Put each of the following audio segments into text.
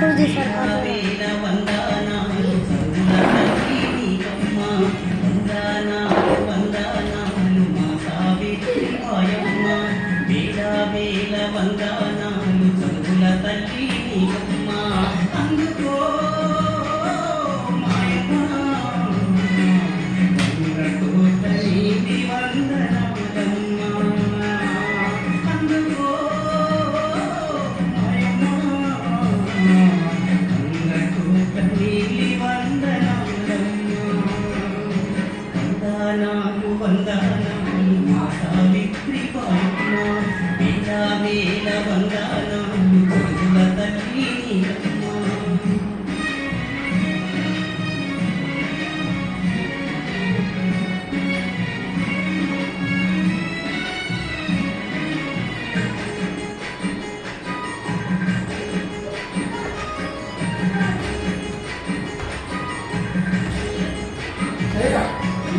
వేల వందనాలు సర్వుల తల్లి నీకమ్మ. వందనాలు వందనాలు మా సావిత్రి మాయమ్మ. వేల వేల వందనాలు సర్వుల తల్లి నీకమ్మ. అందుకో వందనాలు మా సావిత్రి పాయమ్మ. వేల వేల వందనాలు సర్వుల తల్లి నీకమ్మ.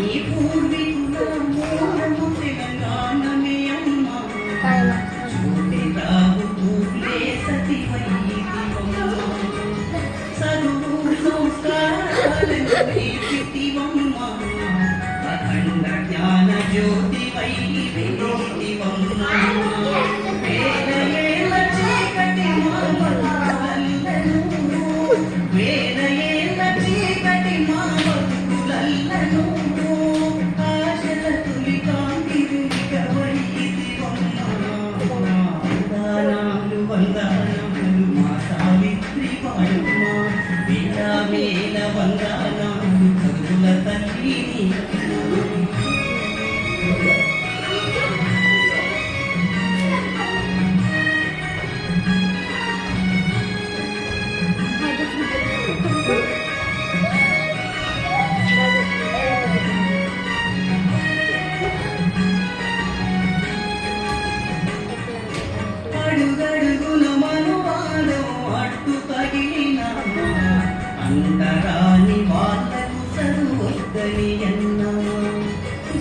ఈ పూర్వీకుల మూలము తెలంగాణమే అమ్మ. జ్యోతిరావు పూలే సతివైదివమ్మ. చదువు సంస్కారాలను నేర్పితివమ్మ. అఖండ జ్ఞాన జ్యోతివై వెలిగితివమ్మ. వేల ఏళ్ల చీకటి మా బతుకులల్లను, వేల ఏళ్ల చీకటి మా బతుకులల్లను వందనాలు మా సావిత్రి పాయమ్మ. వేల వేల వందనాలు సర్వుల తల్లి నీకమ్మ. అడుగడుగున మనువాదం అడ్డు తగిలిన అంటరాని వాళ్ళకు చదువొద్దని అన్నా.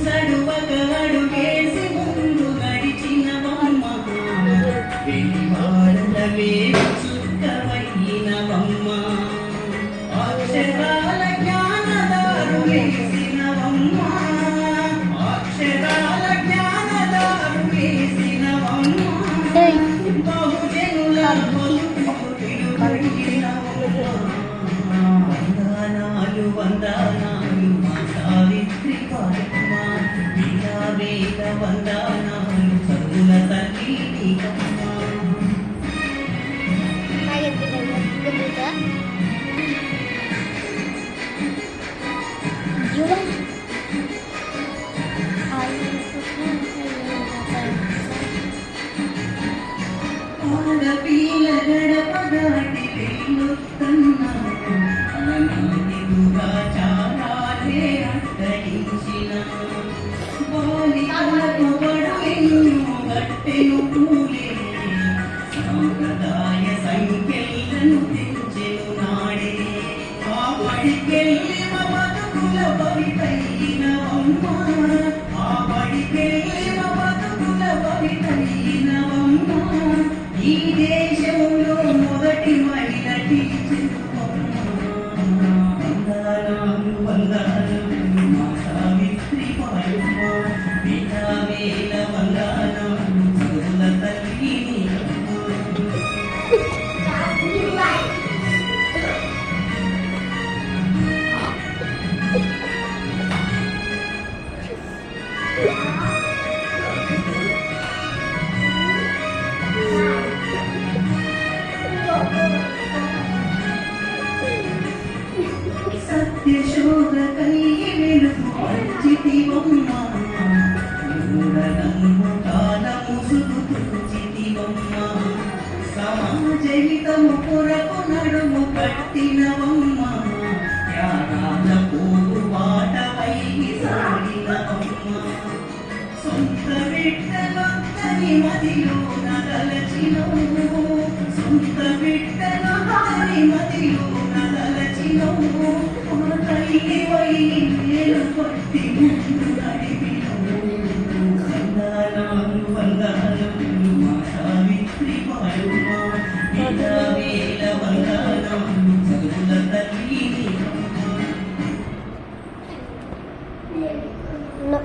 చదువక అడుగేసి ముందు నడిచినవమ్మ. వెలివాడలవే చుక్కవైనవమ్మ. అక్షరాల జ్ఞానదారు వేసినవమ్మ. అక్షరాల జ్ఞానదారు వేసినవమ్మ. వందనాలు వందనాలు మా సావిత్రి పాయమ్మ. వేల వేల వందనాలు సర్వుల తల్లి నీకమ్మ. ఆడపిల్ల గడప దాటి వెళ్ళొస్తున్నాను. అలనాటి దురాచారాలే అట్టగించిన బాలికలకు బడులెన్నో గట్టెను పూలే. సాంప్రదాయ సంఖ్యలను తెంచెను నాడే. ఆ బడికెళ్ళి మా బతుకుల భవితైనవమ్మ. ఆ బడికెళ్ళి మా బతుకుల భవితైనవమ్మ. ఈ దేశంలో మొదటి మహిళ టీచర్. వందనాలు వందనాలు మా సావిత్రి పాయమ్మ. వేల వేల వందనాలు సర్వుల తల్లి నీకమ్మ. సత్యశోధ కలిగి వెలుగు పంచితివమ్మ. మూఢనమ్మకాలము సుతుచితివమ్మ. సమాజ హితము కొరకు నడుము కట్టినవమ్మ. త్యాగాల పోగు బాటపై సాగినవమ్మ. సొంత బిడ్డలొద్దని మదిలో నదలచినవు. సొంత బిడ్డలొద్దని మదిలో నదలచినవు. తల్లివై నేను కొట్టి ముందు నడిపినవు. వందనాలు వందనాలు మా సావిత్రి పాయమ్మ. వేల వేల వందనాలు No.